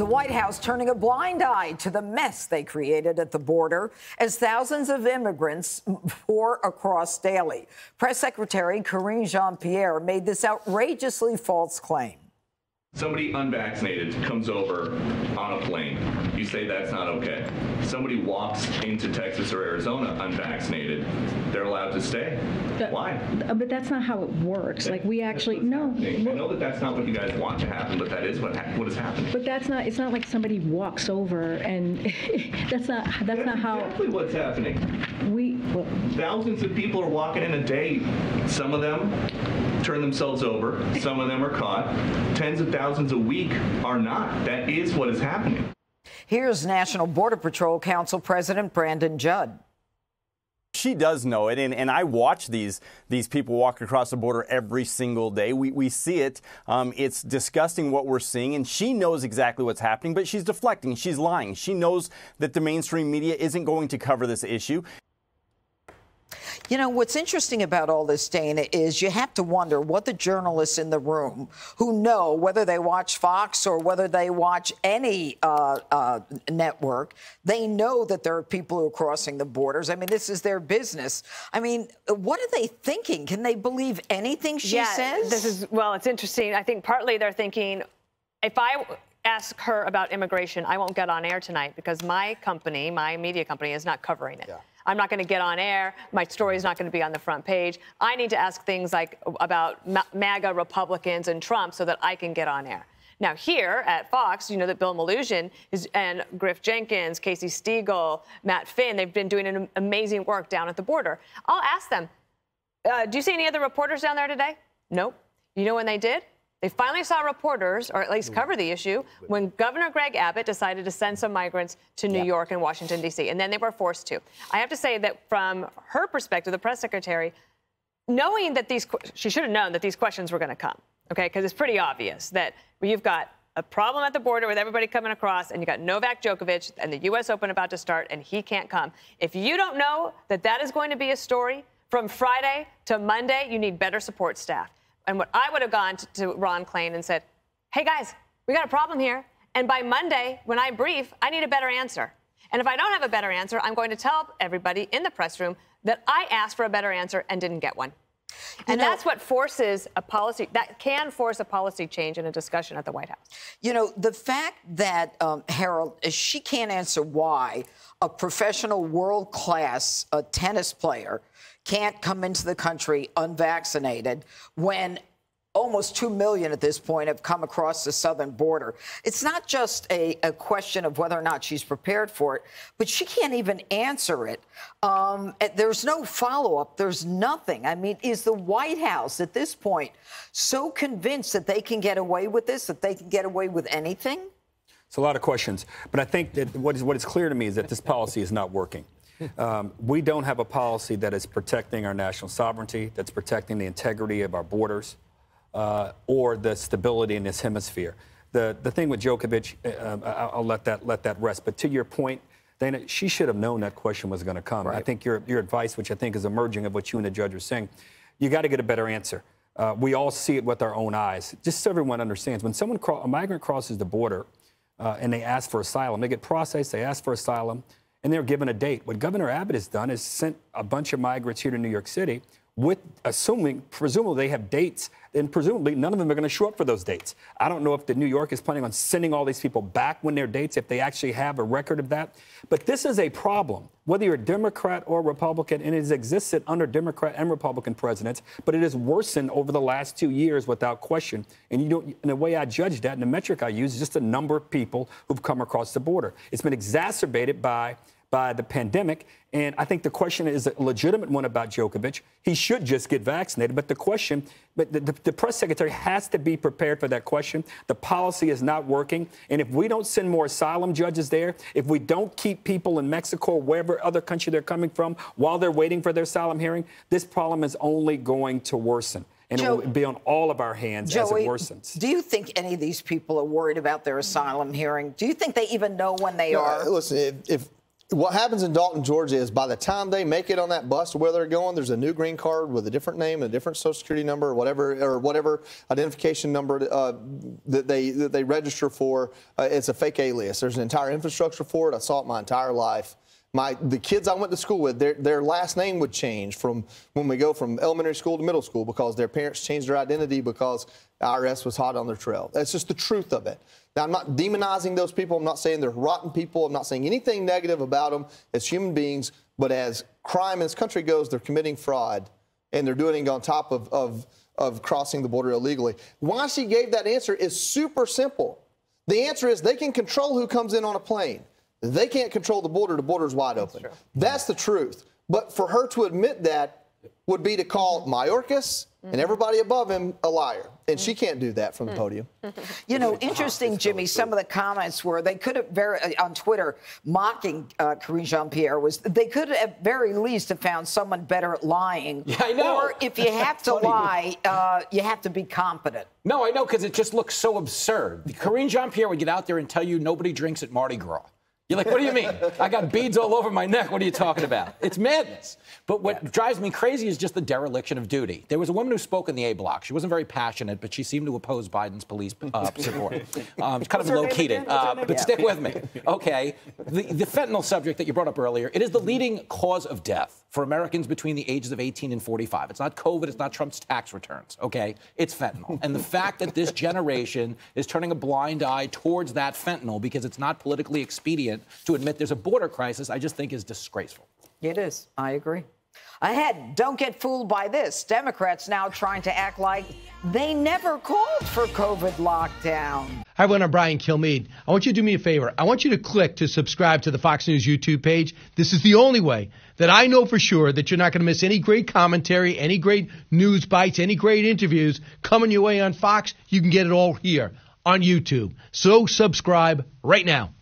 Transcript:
The White House turning a blind eye to the mess they created at the border as thousands of immigrants pour across daily. Press Secretary Karine Jean-Pierre made this outrageously false claim. Somebody unvaccinated comes over on a plane. You say that's not okay. Somebody walks into Texas or Arizona unvaccinated. They're allowed to stay. Why? But that's not how it works. Like, we actually, no. I know that that's not what you guys want to happen, but that is what is happening. But that's not, it's not like somebody walks over and that's not how. Exactly what's happening. Thousands of people are walking in a day. Some of them turn themselves over. Some of them are caught. Tens of thousands a week are not. That is what is happening. Here's National Border Patrol Council President Brandon Judd. She does know it, and I watch these people walk across the border every single day. We see it. It's disgusting what we're seeing, and she knows exactly what's happening, but she's deflecting. She's lying. She knows that the mainstream media isn't going to cover this issue. You know, what's interesting about all this, Dana, is you have to wonder what the journalists in the room who know, whether they watch Fox or whether they watch any network, they know that there are people who are crossing the borders. I mean, this is their business. I mean, what are they thinking? Can they believe anything she says? Well, it's interesting. I think partly they're thinking, if I ask her about immigration, I won't get on air tonight because my company, my media company, is not covering it. Yeah. I'm not going to get on air. My story is not going to be on the front page. I need to ask things like about MAGA Republicans and Trump so that I can get on air. Now, here at Fox, you know that Bill Malugin and Griff Jenkins, Casey Stegall, Matt Finn, they've been doing an amazing work down at the border. I'll ask them, do you see any other reporters down there today? Nope. You know when they did? They finally saw reporters, or at least cover the issue, when Governor Greg Abbott decided to send some migrants to New York and Washington, D.C., and then they were forced to. I have to say that from her perspective, the press secretary, knowing that she should have known that these questions were going to come, okay, because it's pretty obvious that you've got a problem at the border with everybody coming across, and you got Novak Djokovic and the U.S. Open about to start, and he can't come. If you don't know that that is going to be a story from Friday to Monday, you need better support staff. And what I would have gone to Ron Klain and said, hey, guys, we got a problem here. And by Monday, when I brief, I need a better answer. And if I don't have a better answer, I'm going to tell everybody in the press room that I asked for a better answer and didn't get one. And that's what forces a policy, that can force a policy change in a discussion at the White House. You know, the fact that, Harold, she can't answer why a professional world-class tennis player can't come into the country unvaccinated when almost 2 million at this point have come across the southern border. It's not just a question of whether or not she's prepared for it, but she can't even answer it. There's no follow-up. There's nothing. I mean, is the White House at this point so convinced that they can get away with this, that they can get away with anything? It's a lot of questions. But I think that what is clear to me is that this policy is not working. We don't have a policy that is protecting our national sovereignty, that's protecting the integrity of our borders, or the stability in this hemisphere. The thing with Djokovic, I'll let that rest. But to your point, Dana, she should have known that question was going to come. Right. I think your advice, which I think is emerging of what you and the judge are saying, you got to get a better answer. We all see it with our own eyes. Just so everyone understands, when a migrant crosses the border and they ask for asylum, they get processed, they ask for asylum, and they're given a date. What Governor Abbott has done is sent a bunch of migrants here to New York City with presumably they have dates, and presumably none of them are going to show up for those dates. I don't know if New York is planning on sending all these people back when their dates, if they actually have a record of that. But this is a problem, whether you're a Democrat or Republican, and it has existed under Democrat and Republican presidents, but it has worsened over the last 2 years without question. And and the way I judge that, and the metric I use, is just the number of people who've come across the border. It's been exacerbated by the pandemic. And I think the question is a legitimate one about Djokovic. He should just get vaccinated. But the press secretary has to be prepared for that question. The policy is not working. And if we don't send more asylum judges there, if we don't keep people in Mexico or wherever other country they're coming from while they're waiting for their asylum hearing, this problem is only going to worsen. And it will be on all of our hands as it worsens. Do you think any of these people are worried about their asylum hearing? Do you think they even know when they are? Listen, What happens in Dalton, Georgia is by the time they make it on that bus to where they're going, there's a new green card with a different name, a different Social Security number, or whatever identification number that they register for. It's a fake alias. There's an entire infrastructure for it. I saw it my entire life. The kids I went to school with, their last name would change from when we go from elementary school to middle school because their parents changed their identity because IRS was hot on their trail. That's just the truth of it. Now, I'm not demonizing those people. I'm not saying they're rotten people. I'm not saying anything negative about them as human beings. But as crime in this country goes, they're committing fraud, and they're doing it on top of crossing the border illegally. Why she gave that answer is super simple. The answer is they can control who comes in on a plane. They can't control the border. The border's wide open. That's the truth. But for her to admit that would be to call Mayorkas and everybody above him a liar. And she can't do that from the podium. You know, interesting, Jimmy, some of the comments were they could have on Twitter mocking Karine Jean-Pierre was they could have at very least have found someone better at lying. Yeah, I know. Or if you have to lie, you have to be competent. No, I know, because it just looks so absurd. Karine Jean-Pierre would get out there and tell you nobody drinks at Mardi Gras. You're like, what do you mean? I got beads all over my neck. What are you talking about? It's madness. But what drives me crazy is just the dereliction of duty. There was a woman who spoke in the A block. She wasn't very passionate, but she seemed to oppose Biden's police support. It's kind of low-keyed. But stick with me. Okay. The fentanyl subject that you brought up earlier, it is the leading cause of death for Americans between the ages of 18 and 45. It's not COVID. It's not Trump's tax returns. Okay? It's fentanyl. And the fact that this generation is turning a blind eye towards that fentanyl because it's not politically expedient to admit there's a border crisis, I just think is disgraceful. It is. I agree. Ahead, don't get fooled by this. Democrats now trying to act like they never called for COVID lockdown. Hi, everyone. I'm Brian Kilmeade. I want you to do me a favor. I want you to click to subscribe to the Fox News YouTube page. This is the only way that I know for sure that you're not going to miss any great commentary, any great news bites, any great interviews coming your way on Fox. You can get it all here on YouTube. So subscribe right now.